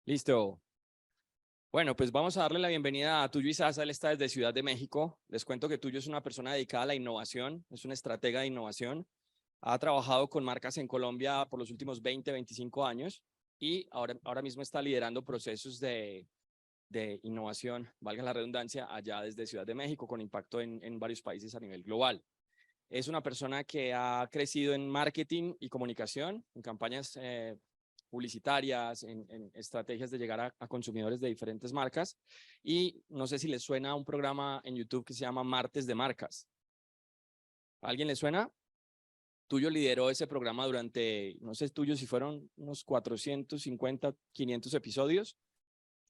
Listo. Bueno, pues vamos a darle la bienvenida a Tulio Izaza. Él está desde Ciudad de México. Les cuento que Tulio es una persona dedicada a la innovación, es una estratega de innovación. Ha trabajado con marcas en Colombia por los últimos 20, 25 años y ahora mismo está liderando procesos de innovación, valga la redundancia, allá desde Ciudad de México con impacto en varios países a nivel global. Es una persona que ha crecido en marketing y comunicación, en campañas publicitarias, en estrategias de llegar a consumidores de diferentes marcas. Y no sé si les suena un programa en YouTube que se llama Martes de Marcas. ¿A alguien le suena? Tuyo lideró ese programa durante, no sé tuyo si fueron unos 450, 500 episodios.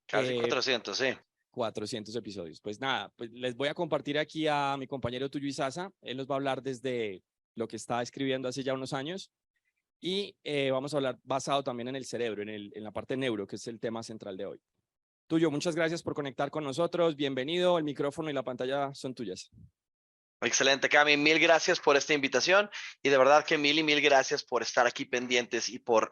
Casi Eh, 400, sí. 400 episodios. Pues nada, pues les voy a compartir aquí a mi compañero Tulio Izaza. Él nos va a hablar desde lo que está escribiendo hace ya unos años y vamos a hablar basado también en el cerebro, en la parte neuro, que es el tema central de hoy. Tulio, muchas gracias por conectar con nosotros. Bienvenido, el micrófono y la pantalla son tuyas. Excelente, Cami. Mil gracias por esta invitación y de verdad que mil gracias por estar aquí pendientes y por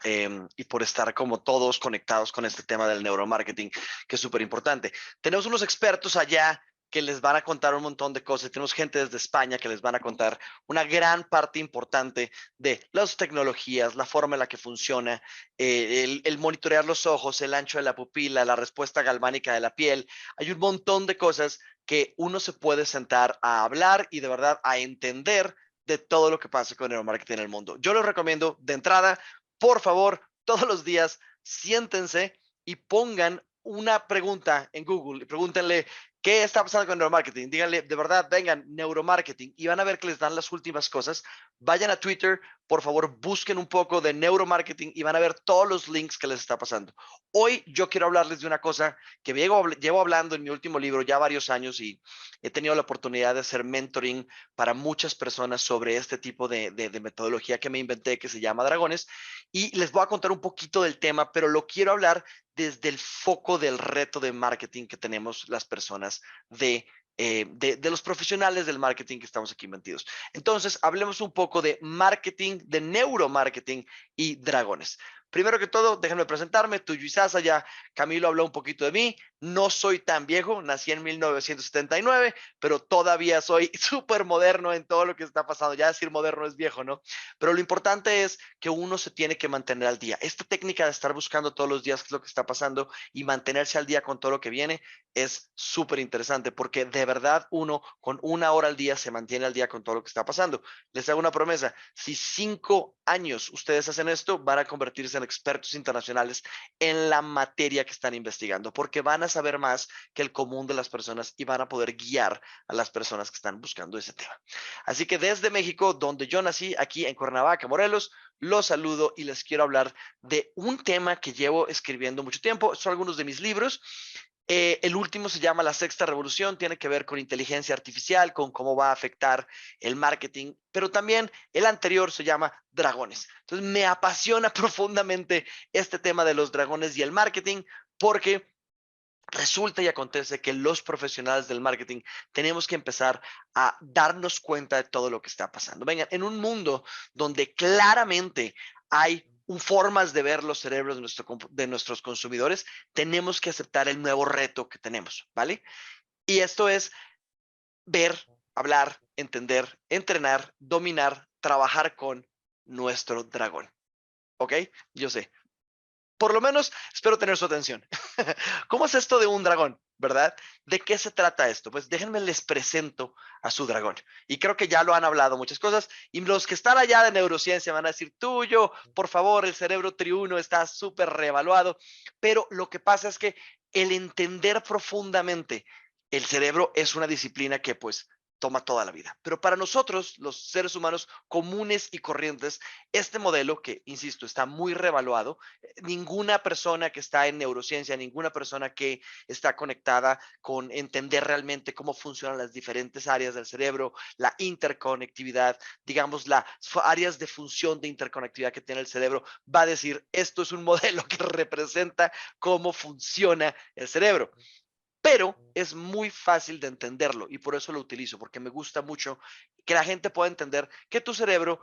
estar como todos conectados con este tema del neuromarketing, que es súper importante. Tenemos unos expertos allá que les van a contar un montón de cosas. Tenemos gente desde España que les van a contar una gran parte importante de las tecnologías, la forma en la que funciona, el monitorear los ojos, el ancho de la pupila, la respuesta galvánica de la piel. Hay un montón de cosas que uno se puede sentar a hablar y de verdad a entender de todo lo que pasa con el neuromarketing en el mundo. Yo les recomiendo de entrada, por favor, todos los días siéntense y pongan una pregunta en Google y pregúntenle qué está pasando con el neuromarketing. Díganle, de verdad, vengan, neuromarketing y van a ver que les dan las últimas cosas. Vayan a Twitter, por favor, busquen un poco de neuromarketing y van a ver todos los links que les está pasando. Hoy yo quiero hablarles de una cosa que llevo hablando en mi último libro ya varios años y he tenido la oportunidad de hacer mentoring para muchas personas sobre este tipo de metodología que me inventé que se llama Dragones y les voy a contar un poquito del tema, pero lo quiero hablar desde el foco del reto de marketing que tenemos las personas de los profesionales del marketing que estamos aquí metidos. Entonces, hablemos un poco de marketing, de neuromarketing y dragones. Primero que todo, déjenme presentarme, Tulio Izaza, ya Camilo habló un poquito de mí, no soy tan viejo, nací en 1979, pero todavía soy súper moderno en todo lo que está pasando, ya decir moderno es viejo, ¿no? Pero lo importante es que uno se tiene que mantener al día. Esta técnica de estar buscando todos los días qué es lo que está pasando y mantenerse al día con todo lo que viene es súper interesante porque de verdad uno con una hora al día se mantiene al día con todo lo que está pasando. Les hago una promesa, si 5 años ustedes hacen esto, van a convertirse en expertos internacionales en la materia que están investigando, porque van a saber más que el común de las personas y van a poder guiar a las personas que están buscando ese tema. Así que desde México, donde yo nací, aquí en Cuernavaca, Morelos, los saludo y les quiero hablar de un tema que llevo escribiendo mucho tiempo. Son algunos de mis libros. El último se llama La Sexta Revolución, tiene que ver con inteligencia artificial, con cómo va a afectar el marketing, pero también el anterior se llama Dragones. Entonces me apasiona profundamente este tema de los dragones y el marketing porque resulta y acontece que los profesionales del marketing tenemos que empezar a darnos cuenta de todo lo que está pasando. Vengan, en un mundo donde claramente hay formas de ver los cerebros de nuestros consumidores, tenemos que aceptar el nuevo reto que tenemos, ¿vale? Y esto es ver, hablar, entender, entrenar, dominar, trabajar con nuestro dragón. ¿Ok? Yo sé, por lo menos espero tener su atención. ¿Cómo es esto de un dragón? ¿Verdad? ¿De qué se trata esto? Pues déjenme les presento a su dragón. Y creo que ya lo han hablado muchas cosas. Y los que están allá de neurociencia van a decir, Tuyo, por favor, el cerebro triuno está súper reevaluado. Pero lo que pasa es que el entender profundamente el cerebro es una disciplina que pues toma toda la vida. Pero para nosotros, los seres humanos comunes y corrientes, este modelo, que insisto, está muy revaluado, ninguna persona que está en neurociencia, ninguna persona que está conectada con entender realmente cómo funcionan las diferentes áreas del cerebro, la interconectividad, digamos, las áreas de función de interconectividad que tiene el cerebro, va a decir, esto es un modelo que representa cómo funciona el cerebro. Pero es muy fácil de entenderlo y por eso lo utilizo, porque me gusta mucho que la gente pueda entender que tu cerebro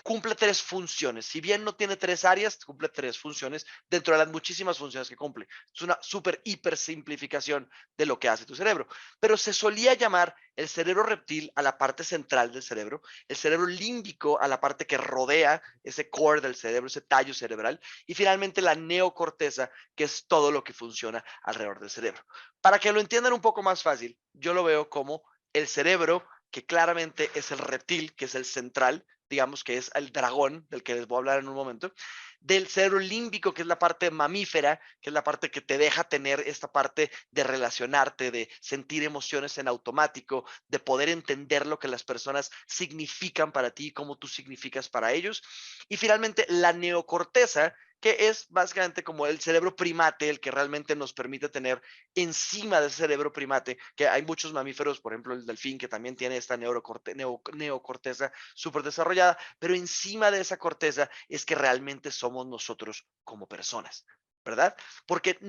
cumple tres funciones. Si bien no tiene tres áreas, cumple tres funciones dentro de las muchísimas funciones que cumple. Es una súper hiper simplificación de lo que hace tu cerebro. Pero se solía llamar el cerebro reptil a la parte central del cerebro, el cerebro límbico a la parte que rodea ese core del cerebro, ese tallo cerebral, y finalmente la neocorteza, que es todo lo que funciona alrededor del cerebro. Para que lo entiendan un poco más fácil, yo lo veo como el cerebro, que claramente es el reptil, que es el central, digamos que es el dragón, del que les voy a hablar en un momento, del cerebro límbico, que es la parte mamífera, que es la parte que te deja tener esta parte de relacionarte, de sentir emociones en automático, de poder entender lo que las personas significan para ti y cómo tú significas para ellos. Y finalmente la neocorteza, que es básicamente como el cerebro primate, el que realmente nos permite tener encima del cerebro primate, que hay muchos mamíferos, por ejemplo el delfín, que también tiene esta neocorteza súper desarrollada, pero encima de esa corteza es que realmente somos nosotros como personas. ¿Verdad? Porque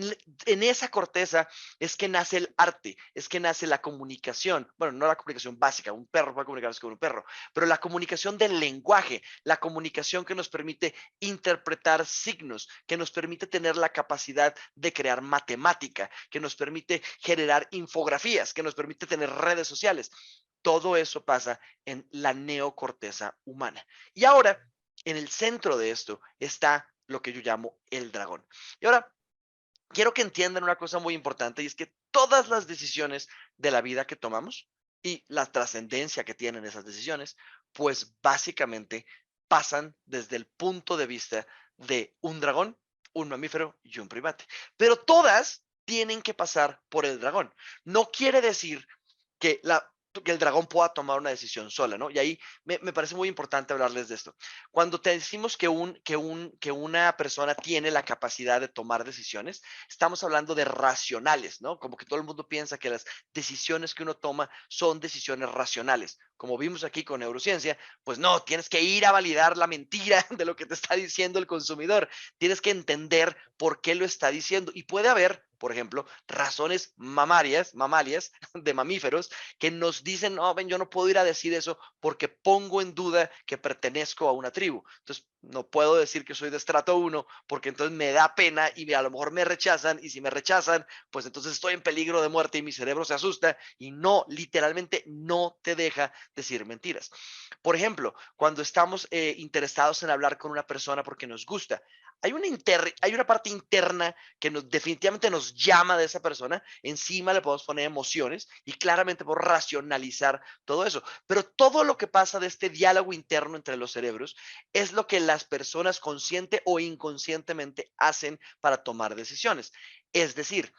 en esa corteza es que nace el arte, es que nace la comunicación. Bueno, no la comunicación básica, un perro puede comunicarse con un perro, pero la comunicación del lenguaje, la comunicación que nos permite interpretar signos, que nos permite tener la capacidad de crear matemática, que nos permite generar infografías, que nos permite tener redes sociales. Todo eso pasa en la neocorteza humana. Y ahora, en el centro de esto está lo que yo llamo el dragón. Y ahora, quiero que entiendan una cosa muy importante, y es que todas las decisiones de la vida que tomamos y la trascendencia que tienen esas decisiones, pues básicamente pasan desde el punto de vista de un dragón, un mamífero y un primate. Pero todas tienen que pasar por el dragón. No quiere decir que, que el dragón pueda tomar una decisión sola, ¿no? Y ahí me parece muy importante hablarles de esto. Cuando te decimos que una persona tiene la capacidad de tomar decisiones, estamos hablando de racionales, ¿no? Como que todo el mundo piensa que las decisiones que uno toma son decisiones racionales. Como vimos aquí con neurociencia, pues no, tienes que ir a validar la mentira de lo que te está diciendo el consumidor. Tienes que entender por qué lo está diciendo. Y puede haber, por ejemplo, razones mamalias de mamíferos que nos dicen, no, ven, yo no puedo ir a decir eso porque pongo en duda que pertenezco a una tribu. Entonces, no puedo decir que soy de estrato 1 porque entonces me da pena y a lo mejor me rechazan, y si me rechazan, pues entonces estoy en peligro de muerte y mi cerebro se asusta y no, literalmente no te deja decir mentiras. Por ejemplo, cuando estamos interesados en hablar con una persona porque nos gusta, hay una parte interna que definitivamente nos llama de esa persona, encima le podemos poner emociones y claramente podemos racionalizar todo eso. Pero todo lo que pasa de este diálogo interno entre los cerebros es lo que las personas consciente o inconscientemente hacen para tomar decisiones. Es decir,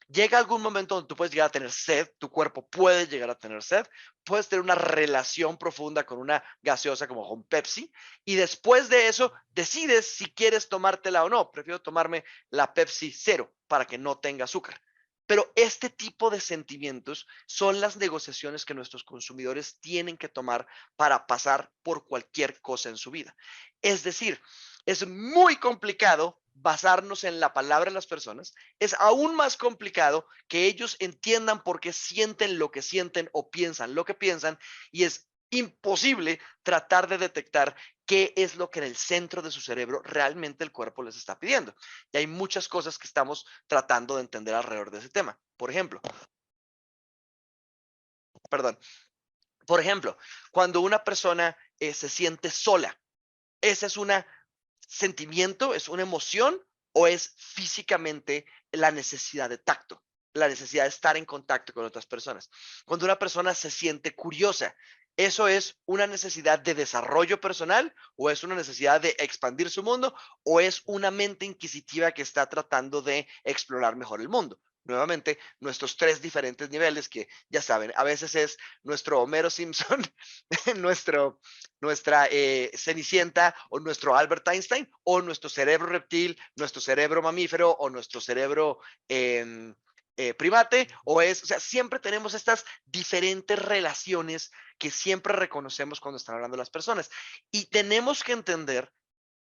llega algún momento donde tú puedes llegar a tener sed, tu cuerpo puede llegar a tener sed, puedes tener una relación profunda con una gaseosa como con Pepsi, y después de eso decides si quieres tomártela o no. Prefiero tomarme la Pepsi cero para que no tenga azúcar. Pero este tipo de sentimientos son las negociaciones que nuestros consumidores tienen que tomar para pasar por cualquier cosa en su vida. Es decir, es muy complicado basarnos en la palabra de las personas. Es aún más complicado que ellos entiendan por qué sienten lo que sienten o piensan lo que piensan, y es imposible tratar de detectar qué es lo que en el centro de su cerebro realmente el cuerpo les está pidiendo. Y hay muchas cosas que estamos tratando de entender alrededor de ese tema. Perdón, por ejemplo, cuando una persona se siente sola, ese es un sentimiento, es una emoción, o es físicamente la necesidad de tacto, la necesidad de estar en contacto con otras personas. Cuando una persona se siente curiosa, ¿eso es una necesidad de desarrollo personal, o es una necesidad de expandir su mundo, o es una mente inquisitiva que está tratando de explorar mejor el mundo? Nuevamente, nuestros tres diferentes niveles que ya saben, a veces es nuestro Homero Simpson, nuestra Cenicienta, o nuestro Albert Einstein, o nuestro cerebro reptil, nuestro cerebro mamífero, o nuestro cerebro primate, o sea, siempre tenemos estas diferentes relaciones que siempre reconocemos cuando están hablando las personas. Y tenemos que entender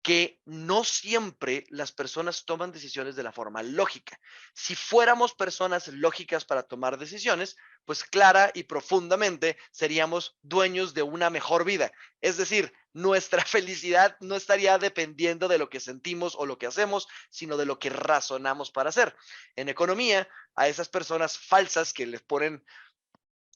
que no siempre las personas toman decisiones de la forma lógica. Si fuéramos personas lógicas para tomar decisiones, pues clara y profundamente seríamos dueños de una mejor vida. Es decir, nuestra felicidad no estaría dependiendo de lo que sentimos o lo que hacemos, sino de lo que razonamos para hacer. En economía, a esas personas falsas que les ponen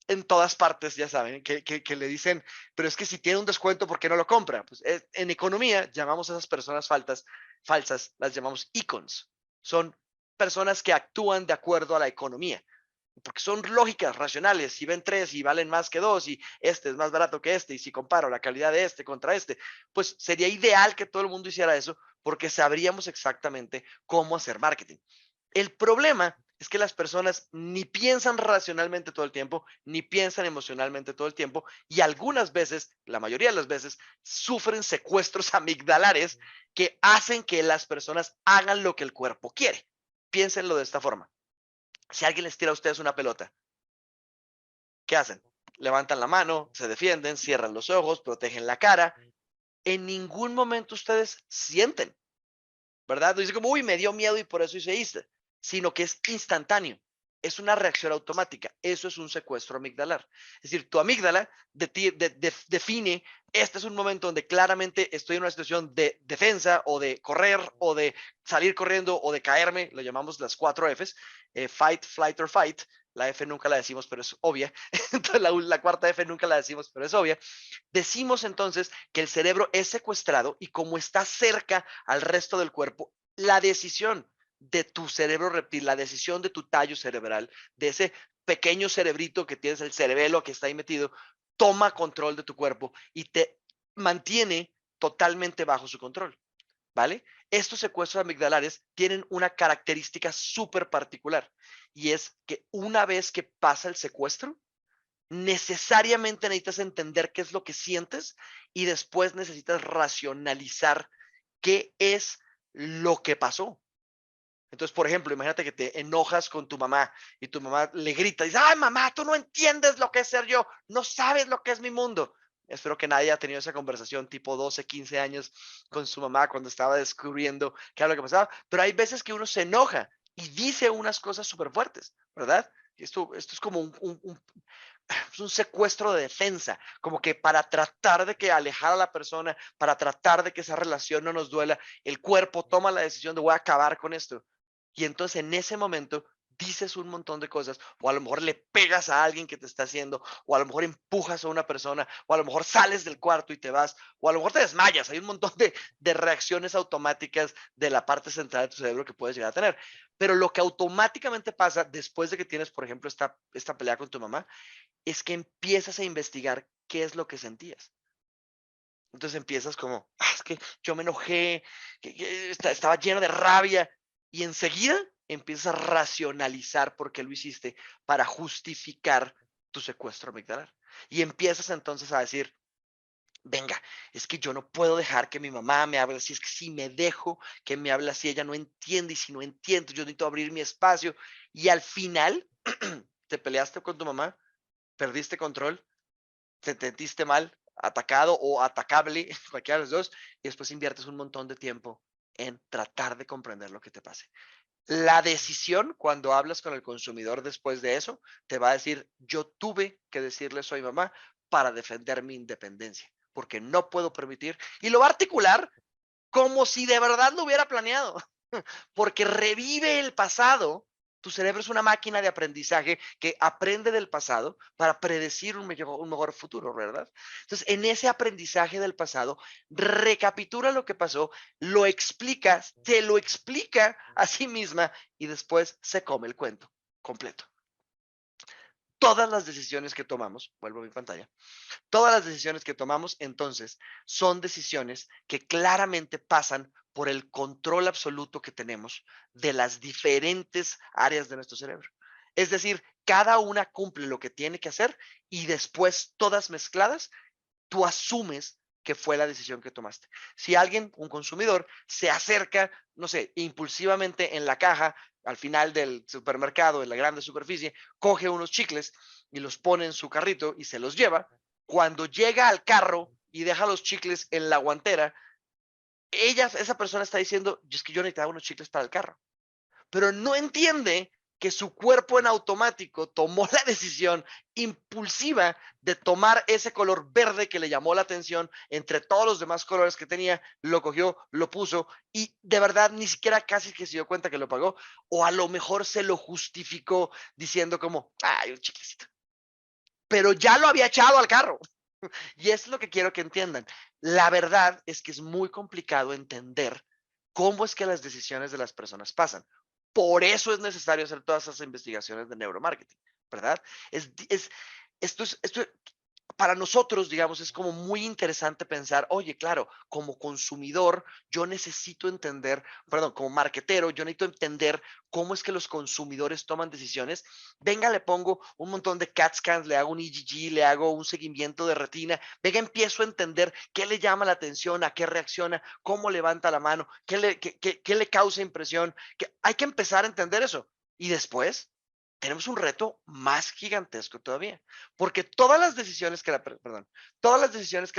en todas partes, ya saben, que le dicen, pero es que si tiene un descuento, ¿por qué no lo compra? Pues en economía llamamos a esas personas falsas, las llamamos icons. Son personas que actúan de acuerdo a la economía, porque son lógicas, racionales. Si ven tres y valen más que dos, y este es más barato que este, y si comparo la calidad de este contra este, pues sería ideal que todo el mundo hiciera eso, porque sabríamos exactamente cómo hacer marketing. El problema es que las personas ni piensan racionalmente todo el tiempo, ni piensan emocionalmente todo el tiempo, y algunas veces, la mayoría de las veces, sufren secuestros amigdalares que hacen que las personas hagan lo que el cuerpo quiere. Piénsenlo de esta forma. Si alguien les tira a ustedes una pelota, ¿qué hacen? Levantan la mano, se defienden, cierran los ojos, protegen la cara. En ningún momento ustedes sienten, ¿verdad? No dice como, uy, me dio miedo y por eso hice esto, sino que es instantáneo. Es una reacción automática. Eso es un secuestro amigdalar. Es decir, tu amígdala define, este es un momento donde claramente estoy en una situación de defensa o de correr o de salir corriendo o de caerme, lo llamamos las 4 Fs, fight, flight or fight. La F nunca la decimos, pero es obvia. Entonces, la cuarta F nunca la decimos, pero es obvia. Decimos entonces que el cerebro es secuestrado y como está cerca al resto del cuerpo, la decisión de tu cerebro reptil, la decisión de tu tallo cerebral, de ese pequeño cerebrito que tienes, el cerebelo que está ahí metido, toma control de tu cuerpo y te mantiene totalmente bajo su control, ¿vale? Estos secuestros amigdalares tienen una característica súper particular y es que una vez que pasa el secuestro, necesariamente necesitas entender qué es lo que sientes y después necesitas racionalizar qué es lo que pasó. Entonces, por ejemplo, imagínate que te enojas con tu mamá y tu mamá le grita y dice, ay, mamá, tú no entiendes lo que es ser yo, no sabes lo que es mi mundo. Espero que nadie haya tenido esa conversación tipo 12, 15 años con su mamá cuando estaba descubriendo qué era lo que pasaba, pero hay veces que uno se enoja y dice unas cosas súper fuertes, ¿verdad? Esto es como es un secuestro de defensa, como que para tratar de que alejar a la persona, para tratar de que esa relación no nos duela, el cuerpo toma la decisión de voy a acabar con esto. Y entonces en ese momento dices un montón de cosas, o a lo mejor le pegas a alguien que te está haciendo, o a lo mejor empujas a una persona, o a lo mejor sales del cuarto y te vas, o a lo mejor te desmayas. Hay un montón de reacciones automáticas de la parte central de tu cerebro que puedes llegar a tener. Pero lo que automáticamente pasa después de que tienes, por ejemplo, esta pelea con tu mamá, es que empiezas a investigar qué es lo que sentías. Entonces empiezas como, es que yo me enojé, que estaba lleno de rabia y enseguida empiezas a racionalizar por qué lo hiciste para justificar tu secuestro amigdalar. Y empiezas entonces a decir, venga, es que yo no puedo dejar que mi mamá me hable así, es que si me dejo que me hable así, ella no entiende y si no entiendo, yo necesito abrir mi espacio. Y al final, te peleaste con tu mamá, perdiste control, te sentiste mal, atacado o atacable, cualquiera de los dos, y después inviertes un montón de tiempo en tratar de comprender lo que te pase. La decisión, cuando hablas con el consumidor después de eso, te va a decir, yo tuve que decirle eso a mi mamá para defender mi independencia, porque no puedo permitir, y lo va a articular como si de verdad lo hubiera planeado, porque revive el pasado. Tu cerebro es una máquina de aprendizaje que aprende del pasado para predecir un mejor futuro, ¿verdad? Entonces, en ese aprendizaje del pasado, recapitula lo que pasó, lo explica, te lo explica a sí misma y después se come el cuento completo. Todas las decisiones que tomamos, vuelvo a mi pantalla, todas las decisiones que tomamos entonces son decisiones que claramente pasan por el control absoluto que tenemos de las diferentes áreas de nuestro cerebro. Es decir, cada una cumple lo que tiene que hacer y después todas mezcladas, tú asumes que fue la decisión que tomaste. Si alguien, un consumidor, se acerca, no sé, impulsivamente en la caja al final del supermercado, en la grande superficie, coge unos chicles y los pone en su carrito y se los lleva, cuando llega al carro y deja los chicles en la guantera, esa persona está diciendo, es que yo necesitaba unos chicles para el carro, pero no entiende que su cuerpo en automático tomó la decisión impulsiva de tomar ese color verde que le llamó la atención entre todos los demás colores que tenía, lo cogió, lo puso y de verdad ni siquiera casi que se dio cuenta que lo pagó, o a lo mejor se lo justificó diciendo como, ay, un chiclecito, pero ya lo había echado al carro. Y eso es lo que quiero que entiendan. La verdad es que es muy complicado entender cómo es que las decisiones de las personas pasan. Por eso es necesario hacer todas esas investigaciones de neuromarketing, ¿verdad? Esto para nosotros, digamos, es como muy interesante pensar, oye, claro, como consumidor, yo necesito entender, perdón, como marketero, yo necesito entender cómo es que los consumidores toman decisiones. Venga, le pongo un montón de CAT scans, le hago un EEG, le hago un seguimiento de retina. Venga, empiezo a entender qué le llama la atención, a qué reacciona, cómo levanta la mano, qué le causa impresión. Hay que empezar a entender eso. Y después tenemos un reto más gigantesco todavía, porque todas las decisiones que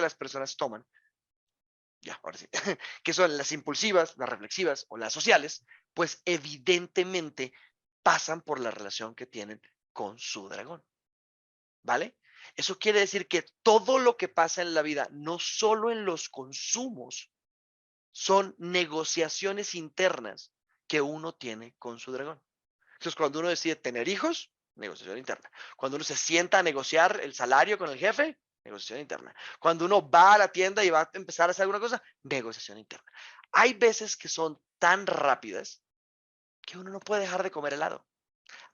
las personas toman, ya, ahora sí, que son las impulsivas, las reflexivas o las sociales, pues evidentemente pasan por la relación que tienen con su dragón, ¿vale? Eso quiere decir que todo lo que pasa en la vida, no solo en los consumos, son negociaciones internas que uno tiene con su dragón. Entonces, cuando uno decide tener hijos, negociación interna. Cuando uno se sienta a negociar el salario con el jefe, negociación interna. Cuando uno va a la tienda y va a empezar a hacer alguna cosa, negociación interna. Hay veces que son tan rápidas que uno no puede dejar de comer helado.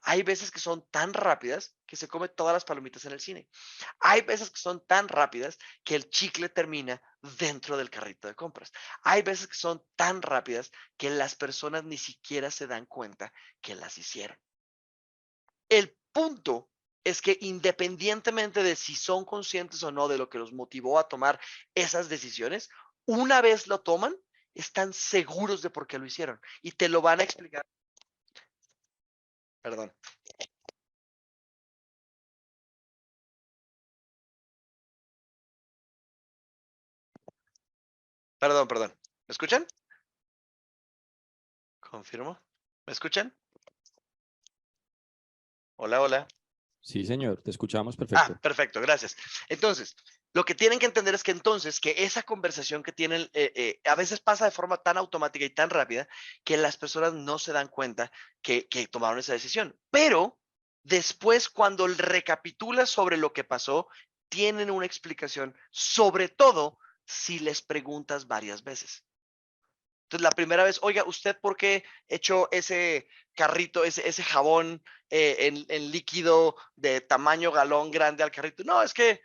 Hay veces que son tan rápidas que se come todas las palomitas en el cine. Hay veces que son tan rápidas que el chicle termina dentro del carrito de compras. Hay veces que son tan rápidas que las personas ni siquiera se dan cuenta que las hicieron. El punto es que independientemente de si son conscientes o no de lo que los motivó a tomar esas decisiones, una vez lo toman, están seguros de por qué lo hicieron y te lo van a explicar. Perdón, perdón. ¿Me escuchan? Confirmo. ¿Me escuchan? Hola, hola. Sí, señor, te escuchamos perfecto. Perfecto, gracias. Entonces, lo que tienen que entender es que entonces, que esa conversación que tienen, a veces pasa de forma tan automática y tan rápida que las personas no se dan cuenta que tomaron esa decisión. Pero después, cuando recapitulas sobre lo que pasó, tienen una explicación, sobre todo si les preguntas varias veces. Entonces, la primera vez, oiga, ¿usted por qué echó ese carrito, ese jabón en líquido de tamaño galón grande al carrito? No, es que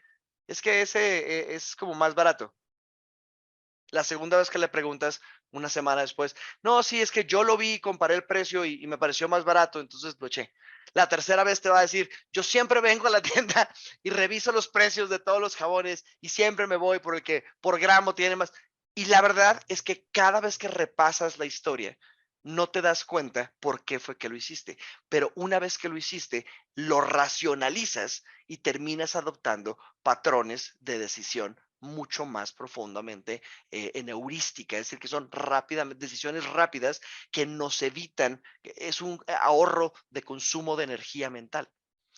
ese es como más barato. La segunda vez que le preguntas, una semana después, no, sí, es que yo lo vi, comparé el precio y me pareció más barato, entonces lo eché. La tercera vez te va a decir, yo siempre vengo a la tienda y reviso los precios de todos los jabones y siempre me voy por el que por gramo tiene más. Y la verdad es que cada vez que repasas la historia, no te das cuenta por qué fue que lo hiciste. Pero una vez que lo hiciste, lo racionalizas y terminas adoptando patrones de decisión mucho más profundamente en heurística, es decir, que son decisiones rápidas que nos evitan, es un ahorro de consumo de energía mental.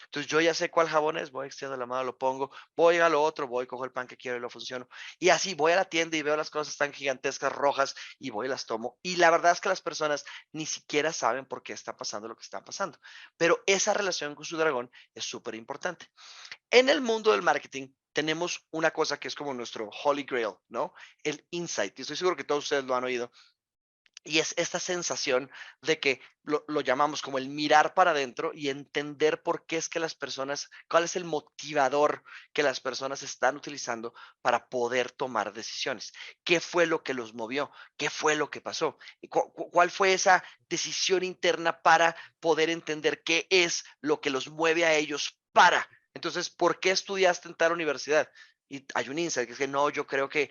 Entonces yo ya sé cuál jabón es, voy, extiendo la mano, lo pongo, voy a lo otro, voy, cojo el pan que quiero y lo funciono. Y así voy a la tienda y veo las cosas tan gigantescas, rojas, y voy y las tomo. Y la verdad es que las personas ni siquiera saben por qué está pasando lo que está pasando. Pero esa relación con su dragón es súper importante. En el mundo del marketing tenemos una cosa que es como nuestro Holy Grail, ¿no? El insight. Y estoy seguro que todos ustedes lo han oído. Y es esta sensación de que lo llamamos como el mirar para adentro y entender por qué es que las personas, cuál es el motivador que las personas están utilizando para poder tomar decisiones. ¿Qué fue lo que los movió? ¿Qué fue lo que pasó? ¿Cuál fue esa decisión interna para poder entender qué es lo que los mueve a ellos para? Entonces, ¿por qué estudiaste en tal universidad? Y hay un insight que es que no, yo creo que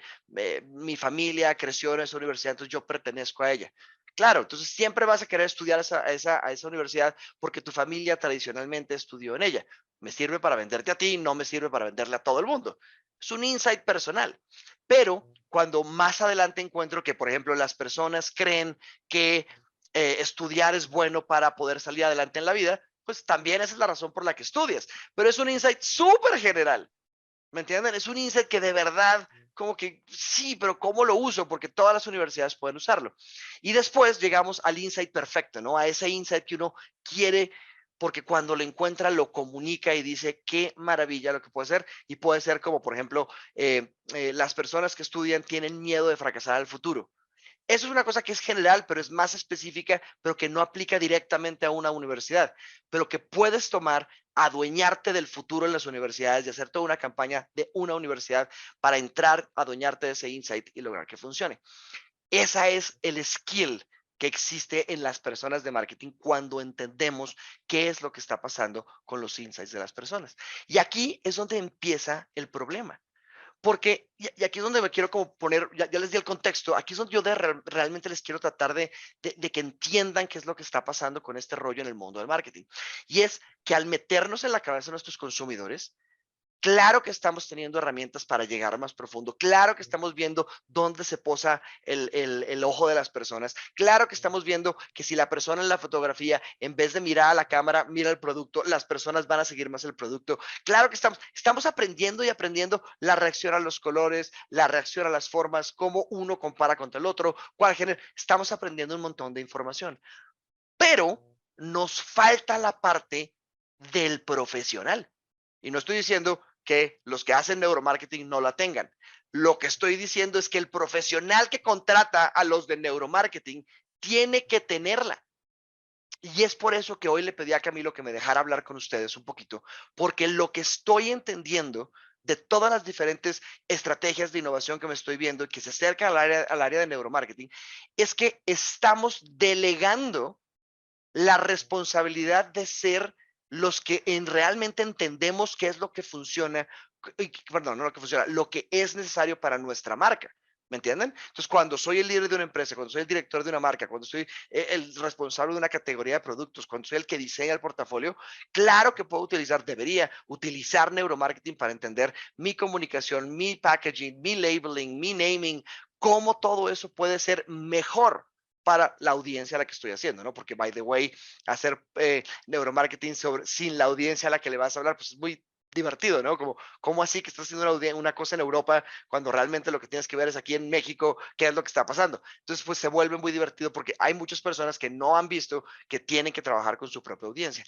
mi familia creció en esa universidad, entonces yo pertenezco a ella. Claro, entonces siempre vas a querer estudiar a esa universidad porque tu familia tradicionalmente estudió en ella. Me sirve para venderte a ti, no me sirve para venderle a todo el mundo. Es un insight personal. Pero cuando más adelante encuentro que, por ejemplo, las personas creen que estudiar es bueno para poder salir adelante en la vida, pues también esa es la razón por la que estudias. Pero es un insight súper general. ¿Me entienden? Es un insight que de verdad, como que sí, pero ¿cómo lo uso? Porque todas las universidades pueden usarlo. Y después llegamos al insight perfecto, ¿no? A ese insight que uno quiere, porque cuando lo encuentra lo comunica y dice, qué maravilla lo que puede ser. Y puede ser como, por ejemplo, las personas que estudian tienen miedo de fracasar al futuro. Eso es una cosa que es general, pero es más específica, pero que no aplica directamente a una universidad, pero que puedes tomar, adueñarte del futuro en las universidades y hacer toda una campaña de una universidad para entrar, adueñarte de ese insight y lograr que funcione. Esa es el skill que existe en las personas de marketing cuando entendemos qué es lo que está pasando con los insights de las personas. Y aquí es donde empieza el problema. Porque, y aquí es donde me quiero como poner, ya les di el contexto, aquí es donde yo realmente les quiero tratar de que entiendan qué es lo que está pasando con este rollo en el mundo del marketing. Y es que al meternos en la cabeza de nuestros consumidores, claro que estamos teniendo herramientas para llegar más profundo. Claro que estamos viendo dónde se posa el ojo de las personas. Claro que estamos viendo que si la persona en la fotografía, en vez de mirar a la cámara, mira el producto, las personas van a seguir más el producto. Claro que estamos aprendiendo y aprendiendo la reacción a los colores, la reacción a las formas, cómo uno compara contra el otro, cuál género. Estamos aprendiendo un montón de información. Pero nos falta la parte del profesional. Y no estoy diciendo que los que hacen neuromarketing no la tengan. Lo que estoy diciendo es que el profesional que contrata a los de neuromarketing tiene que tenerla. Y es por eso que hoy le pedí a Camilo que me dejara hablar con ustedes un poquito, porque lo que estoy entendiendo de todas las diferentes estrategias de innovación que me estoy viendo y que se acercan al área de neuromarketing, es que estamos delegando la responsabilidad de ser los que realmente entendemos qué es lo que funciona, perdón, no lo que funciona, lo que es necesario para nuestra marca. ¿Me entienden? Entonces, cuando soy el líder de una empresa, cuando soy el director de una marca, cuando soy el responsable de una categoría de productos, cuando soy el que diseña el portafolio, claro que puedo utilizar, debería utilizar neuromarketing para entender mi comunicación, mi packaging, mi labeling, mi naming, cómo todo eso puede ser mejor para la audiencia a la que estoy haciendo, ¿no? Porque, by the way, hacer neuromarketing sin la audiencia a la que le vas a hablar, pues es muy divertido, ¿no? Como, ¿cómo así que estás haciendo una cosa en Europa cuando realmente lo que tienes que ver es aquí en México, qué es lo que está pasando? Entonces, pues se vuelve muy divertido porque hay muchas personas que no han visto que tienen que trabajar con su propia audiencia.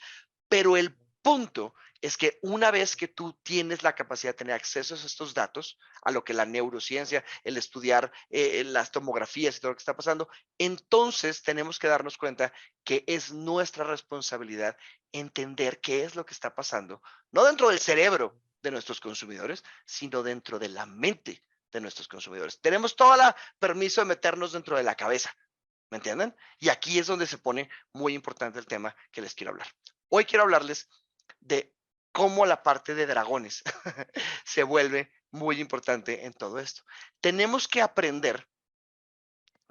Pero el punto es que una vez que tú tienes la capacidad de tener acceso a estos datos, a lo que la neurociencia, el estudiar las tomografías y todo lo que está pasando, entonces tenemos que darnos cuenta que es nuestra responsabilidad entender qué es lo que está pasando, no dentro del cerebro de nuestros consumidores, sino dentro de la mente de nuestros consumidores. Tenemos todo el permiso de meternos dentro de la cabeza, ¿me entienden? Y aquí es donde se pone muy importante el tema que les quiero hablar. Hoy quiero hablarles de cómo la parte de dragones se vuelve muy importante en todo esto. Tenemos que aprender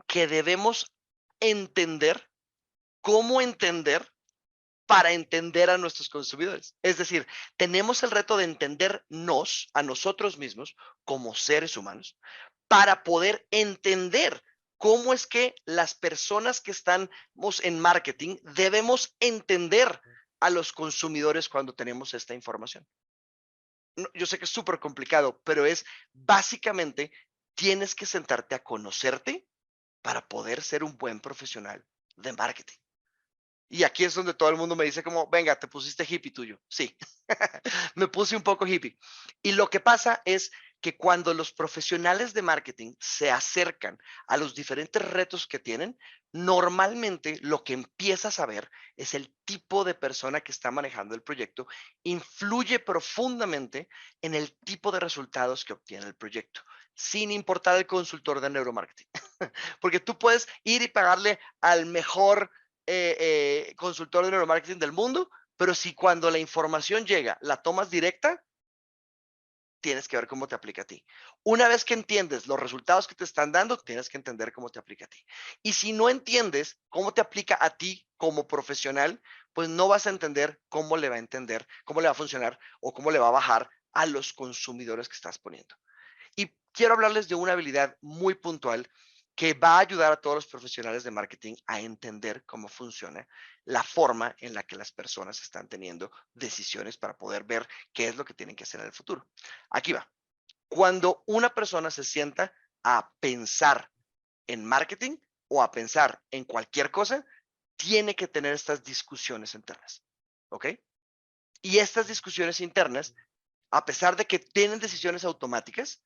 que debemos entender cómo entender para entender a nuestros consumidores. Es decir, tenemos el reto de entendernos a nosotros mismos como seres humanos para poder entender cómo es que las personas que estamos en marketing debemos entender a los consumidores cuando tenemos esta información. Yo sé que es súper complicado, pero es básicamente tienes que sentarte a conocerte para poder ser un buen profesional de marketing. Y aquí es donde todo el mundo me dice como, venga, te pusiste hippie tuyo. Sí, me puse un poco hippie. Y lo que pasa es que cuando los profesionales de marketing se acercan a los diferentes retos que tienen, normalmente lo que empiezas a ver es el tipo de persona que está manejando el proyecto, influye profundamente en el tipo de resultados que obtiene el proyecto, sin importar el consultor de neuromarketing. Porque tú puedes ir y pagarle al mejor consultor de neuromarketing del mundo, pero si cuando la información llega la tomas directa, tienes que ver cómo te aplica a ti. Una vez que entiendes los resultados que te están dando, tienes que entender cómo te aplica a ti. Y si no entiendes cómo te aplica a ti como profesional, pues no vas a entender cómo le va a entender, cómo le va a funcionar o cómo le va a bajar a los consumidores que estás poniendo. Y quiero hablarles de una habilidad muy puntual que va a ayudar a todos los profesionales de marketing a entender cómo funciona la forma en la que las personas están teniendo decisiones para poder ver qué es lo que tienen que hacer en el futuro. Aquí va. Cuando una persona se sienta a pensar en marketing o a pensar en cualquier cosa, tiene que tener estas discusiones internas. ¿Ok? Y estas discusiones internas, a pesar de que tienen decisiones automáticas,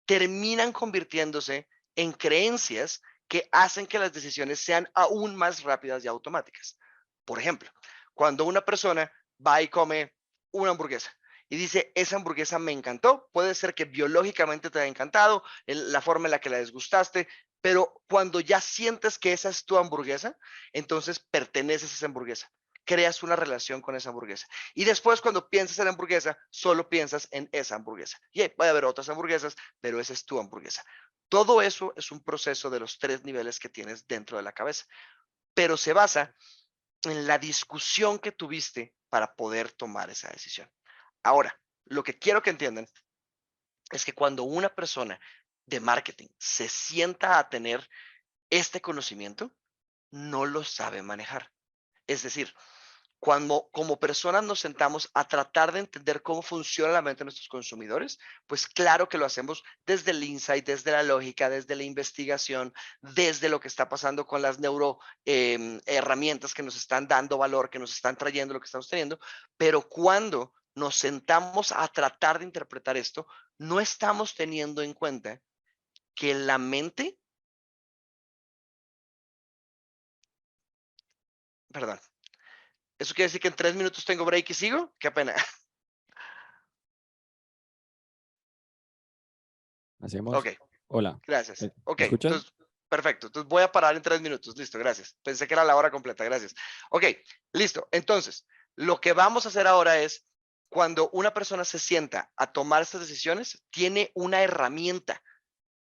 terminan convirtiéndose en creencias que hacen que las decisiones sean aún más rápidas y automáticas. Por ejemplo, cuando una persona va y come una hamburguesa y dice, esa hamburguesa me encantó, puede ser que biológicamente te haya encantado, la forma en la que la desgustaste, pero cuando ya sientes que esa es tu hamburguesa, entonces perteneces a esa hamburguesa, creas una relación con esa hamburguesa. Y después cuando piensas en la hamburguesa, solo piensas en esa hamburguesa. Y puede haber otras hamburguesas, pero esa es tu hamburguesa. Todo eso es un proceso de los 3 niveles que tienes dentro de la cabeza, pero se basa en la discusión que tuviste para poder tomar esa decisión. Ahora, lo que quiero que entiendan es que cuando una persona de marketing se sienta a tener este conocimiento, no lo sabe manejar. Es decir, cuando como personas nos sentamos a tratar de entender cómo funciona la mente de nuestros consumidores, pues claro que lo hacemos desde el insight, desde la lógica, desde la investigación, desde lo que está pasando con las herramientas que nos están dando valor, que nos están trayendo lo que estamos teniendo, pero cuando nos sentamos a tratar de interpretar esto, no estamos teniendo en cuenta que la mente, perdón, ¿eso quiere decir que en 3 minutos tengo break y sigo? Qué pena. Hacemos, Ok. hola, Gracias. ¿me Ok, escuchas? entonces, perfecto. Entonces voy a parar en 3 minutos. Listo, gracias. Pensé que era la hora completa. Gracias. Ok, listo. Entonces, lo que vamos a hacer ahora es, cuando una persona se sienta a tomar estas decisiones, tiene una herramienta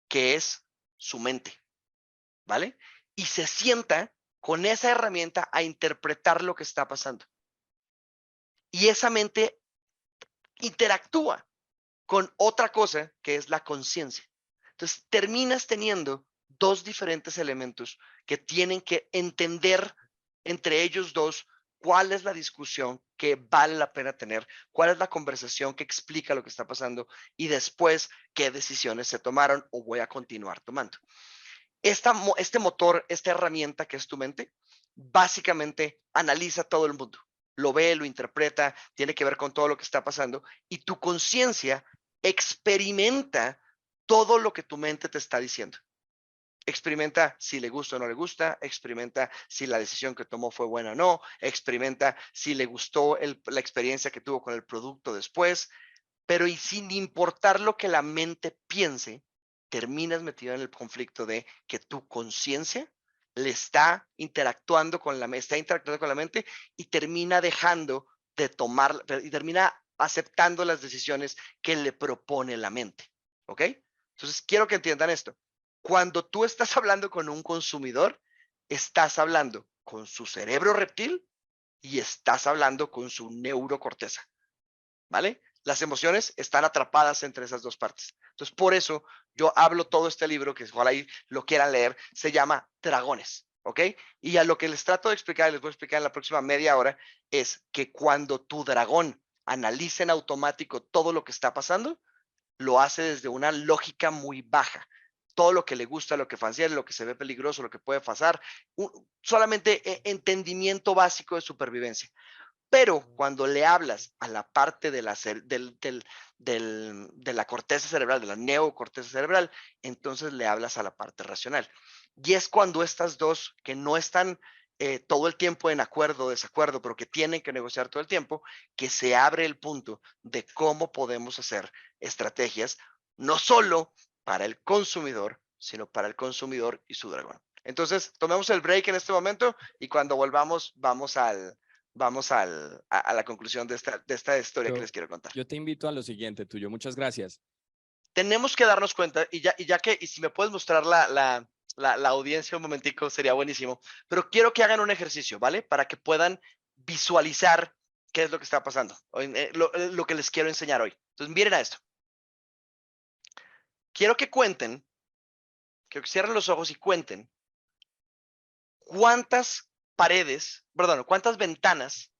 que es su mente, ¿vale? Y se sienta con esa herramienta a interpretar lo que está pasando. Y esa mente interactúa con otra cosa que es la conciencia. Entonces, terminas teniendo 2 diferentes elementos que tienen que entender entre ellos dos cuál es la discusión que vale la pena tener, cuál es la conversación que explica lo que está pasando y después qué decisiones se tomaron o voy a continuar tomando. Este motor, esta herramienta que es tu mente, básicamente analiza todo el mundo. Lo ve, lo interpreta, tiene que ver con todo lo que está pasando y tu conciencia experimenta todo lo que tu mente te está diciendo. Experimenta si le gusta o no le gusta, experimenta si la decisión que tomó fue buena o no, experimenta si le gustó la experiencia que tuvo con el producto después, pero y sin importar lo que la mente piense, terminas metido en el conflicto de que tu conciencia le está interactuando con la mente y termina dejando de tomar y termina aceptando las decisiones que le propone la mente. ¿Ok? Entonces, quiero que entiendan esto. Cuando tú estás hablando con un consumidor, estás hablando con su cerebro reptil y estás hablando con su neurocorteza. ¿Vale? Las emociones están atrapadas entre esas dos partes. Entonces, por eso yo hablo todo este libro, que ojalá ahí lo quieran leer, se llama Dragones, ¿ok? Y a lo que les trato de explicar, y les voy a explicar en la próxima media hora, es que cuando tu dragón analiza en automático todo lo que está pasando, lo hace desde una lógica muy baja. Todo lo que le gusta, lo que fancia, lo que se ve peligroso, lo que puede pasar, solamente entendimiento básico de supervivencia. Pero cuando le hablas a la parte de la corteza cerebral, de la neocorteza cerebral, entonces le hablas a la parte racional. Y es cuando estas dos que no están todo el tiempo en acuerdo o desacuerdo, pero que tienen que negociar todo el tiempo, que se abre el punto de cómo podemos hacer estrategias, no solo para el consumidor, sino para el consumidor y su dragón. Entonces, tomemos el break en este momento y cuando volvamos, vamos vamos a la conclusión de esta historia que Yo, les quiero contar. yo te invito a lo siguiente, Tuyo. Muchas gracias. Tenemos que darnos cuenta, y si me puedes mostrar la audiencia un momentico, sería buenísimo, pero quiero que hagan un ejercicio, ¿vale? Para que puedan visualizar qué es lo que está pasando, lo que les quiero enseñar hoy. Entonces, miren a esto. Quiero que cuenten, quiero que cierren los ojos y cuenten cuántas cuántas ventanas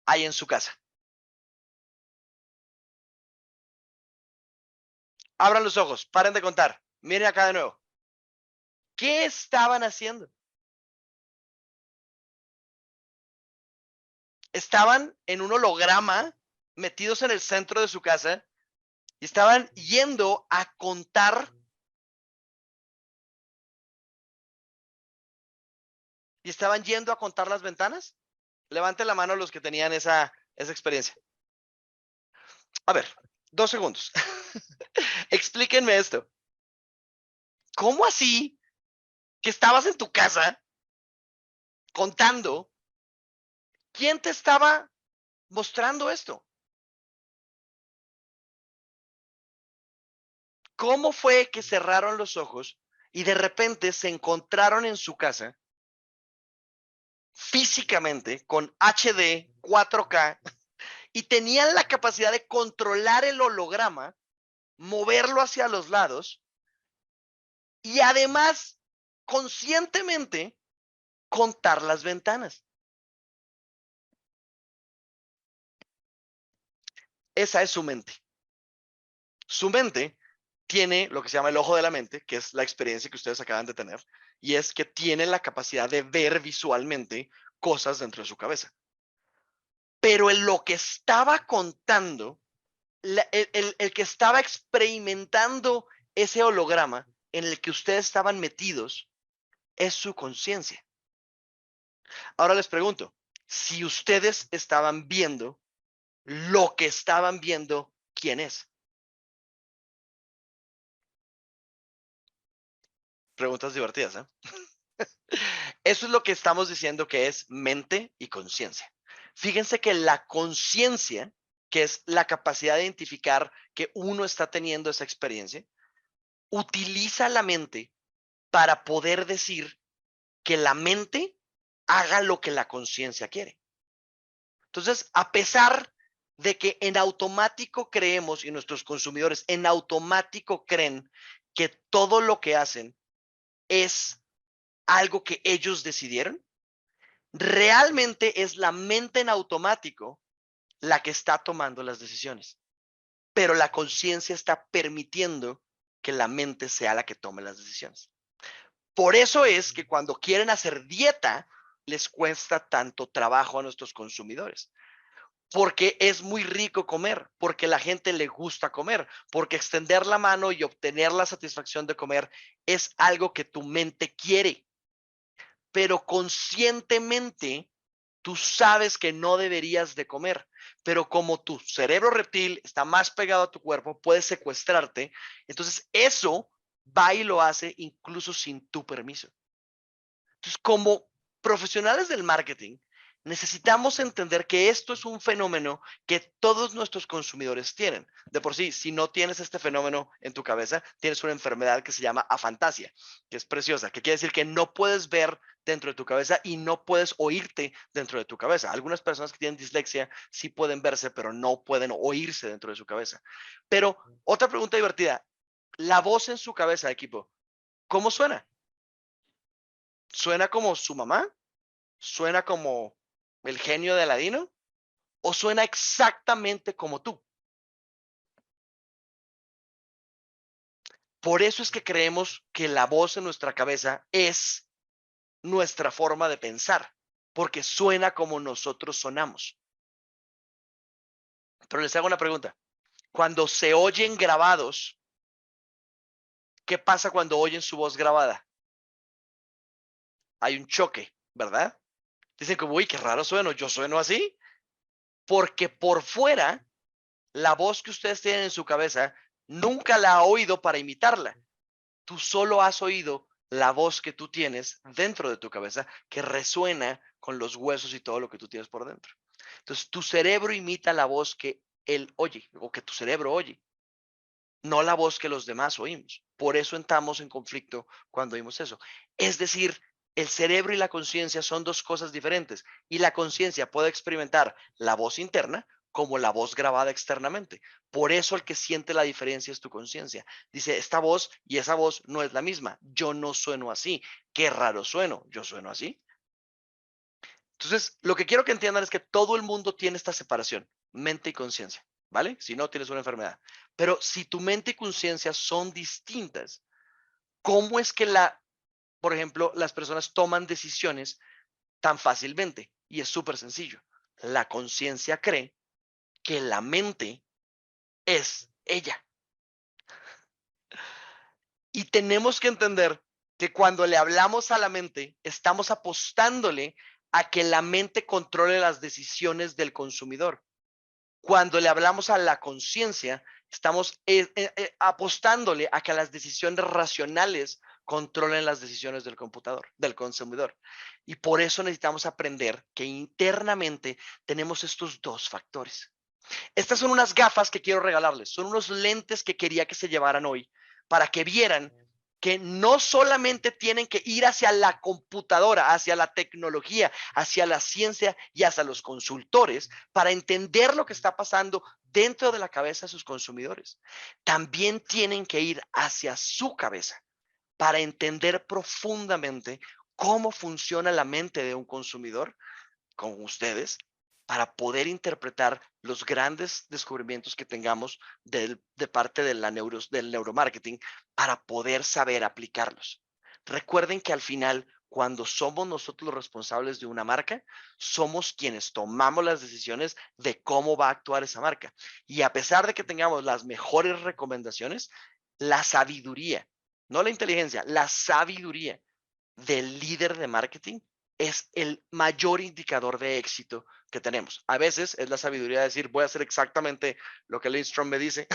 hay en su casa. Abran los ojos, paren de contar. Miren acá de nuevo. ¿Qué estaban haciendo? Estaban en un holograma metidos en el centro de su casa y estaban yendo a contar las ventanas. Levanten la mano los que tenían esa experiencia. A ver, 2 segundos. Explíquenme esto. ¿Cómo así que estabas en tu casa contando? ¿Quién te estaba mostrando esto? ¿Cómo fue que cerraron los ojos y de repente se encontraron en su casa físicamente con HD, 4K y tenían la capacidad de controlar el holograma, moverlo hacia los lados y además conscientemente contar las ventanas? Esa es su mente. Su mente tiene lo que se llama el ojo de la mente, que es la experiencia que ustedes acaban de tener, y es que tiene la capacidad de ver visualmente cosas dentro de su cabeza. Pero en lo que estaba contando, el que estaba experimentando ese holograma en el que ustedes estaban metidos, es su conciencia. Ahora les pregunto, si ustedes estaban viendo lo que estaban viendo, ¿quién es? Preguntas divertidas, ¿eh? Eso es lo que estamos diciendo que es mente y conciencia. Fíjense que la conciencia, que es la capacidad de identificar que uno está teniendo esa experiencia, utiliza la mente para poder decir que la mente haga lo que la conciencia quiere. Entonces, a pesar de que en automático creemos y nuestros consumidores en automático creen que todo lo que hacen es algo que ellos decidieron, realmente es la mente en automático la que está tomando las decisiones, pero la conciencia está permitiendo que la mente sea la que tome las decisiones. Por eso es que cuando quieren hacer dieta, les cuesta tanto trabajo a nuestros consumidores. Porque es muy rico comer, porque la gente le gusta comer, porque extender la mano y obtener la satisfacción de comer es algo que tu mente quiere. Pero conscientemente tú sabes que no deberías de comer, pero como tu cerebro reptil está más pegado a tu cuerpo, puede secuestrarte. Entonces eso va y lo hace incluso sin tu permiso. Entonces, como profesionales del marketing, necesitamos entender que esto es un fenómeno que todos nuestros consumidores tienen. De por sí, si no tienes este fenómeno en tu cabeza, tienes una enfermedad que se llama afantasia, que es preciosa, que quiere decir que no puedes ver dentro de tu cabeza y no puedes oírte dentro de tu cabeza. Algunas personas que tienen dislexia sí pueden verse, pero no pueden oírse dentro de su cabeza. Pero otra pregunta divertida, la voz en su cabeza, equipo, ¿cómo suena? ¿Suena como su mamá? ¿Suena como el genio de Aladino? ¿O suena exactamente como tú? Por eso es que creemos que la voz en nuestra cabeza es nuestra forma de pensar, porque suena como nosotros sonamos. Pero les hago una pregunta. Cuando se oyen grabados, ¿qué pasa cuando oyen su voz grabada? Hay un choque, ¿verdad? Dicen como, uy, qué raro sueno, yo sueno así. Porque por fuera, la voz que ustedes tienen en su cabeza nunca la ha oído para imitarla. Tú solo has oído la voz que tú tienes dentro de tu cabeza que resuena con los huesos y todo lo que tú tienes por dentro. Entonces, tu cerebro imita la voz que él oye o que tu cerebro oye, no la voz que los demás oímos. Por eso entramos en conflicto cuando oímos eso. Es decir, el cerebro y la conciencia son dos cosas diferentes y la conciencia puede experimentar la voz interna como la voz grabada externamente. Por eso el que siente la diferencia es tu conciencia. Dice, esta voz y esa voz no es la misma. Yo no sueno así. Qué raro sueno. Yo sueno así. Entonces, lo que quiero que entiendan es que todo el mundo tiene esta separación, mente y conciencia, ¿vale? Si no, tienes una enfermedad. Pero si tu mente y conciencia son distintas, ¿cómo es que por ejemplo, las personas toman decisiones tan fácilmente? Y es súper sencillo. La conciencia cree que la mente es ella. Y tenemos que entender que cuando le hablamos a la mente, estamos apostándole a que la mente controle las decisiones del consumidor. Cuando le hablamos a la conciencia, estamos apostándole a que las decisiones racionales controlen las decisiones del computador, del consumidor. Y por eso necesitamos aprender que internamente tenemos estos dos factores. Estas son unas gafas que quiero regalarles, son unos lentes que quería que se llevaran hoy para que vieran que no solamente tienen que ir hacia la computadora, hacia la tecnología, hacia la ciencia y hacia los consultores para entender lo que está pasando dentro de la cabeza de sus consumidores. También tienen que ir hacia su cabeza para entender profundamente cómo funciona la mente de un consumidor con ustedes para poder interpretar los grandes descubrimientos que tengamos de parte de del neuromarketing para poder saber aplicarlos. Recuerden que al final, cuando somos nosotros los responsables de una marca, somos quienes tomamos las decisiones de cómo va a actuar esa marca. Y a pesar de que tengamos las mejores recomendaciones, la sabiduría, no la inteligencia, la sabiduría del líder de marketing es el mayor indicador de éxito que tenemos. A veces es la sabiduría de decir, voy a hacer exactamente lo que Lindstrom me dice.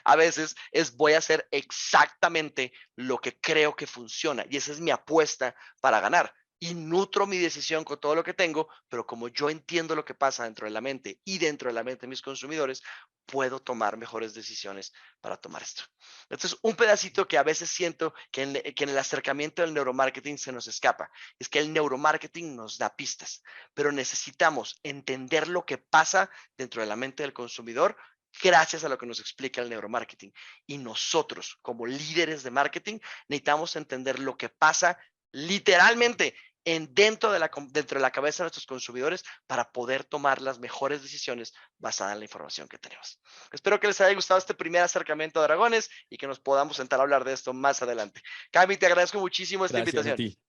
A veces es, voy a hacer exactamente lo que creo que funciona. Y esa es mi apuesta para ganar. Y nutro mi decisión con todo lo que tengo, pero como yo entiendo lo que pasa dentro de la mente y dentro de la mente de mis consumidores, puedo tomar mejores decisiones para tomar esto. Entonces, un pedacito que a veces siento que en el acercamiento del neuromarketing se nos escapa, es que el neuromarketing nos da pistas, pero necesitamos entender lo que pasa dentro de la mente del consumidor gracias a lo que nos explica el neuromarketing. Y nosotros, como líderes de marketing, necesitamos entender lo que pasa literalmente dentro de la cabeza de nuestros consumidores para poder tomar las mejores decisiones basadas en la información que tenemos. Espero que les haya gustado este primer acercamiento a Dragones y que nos podamos sentar a hablar de esto más adelante. Cami, te agradezco muchísimo esta Gracias a invitación. ti.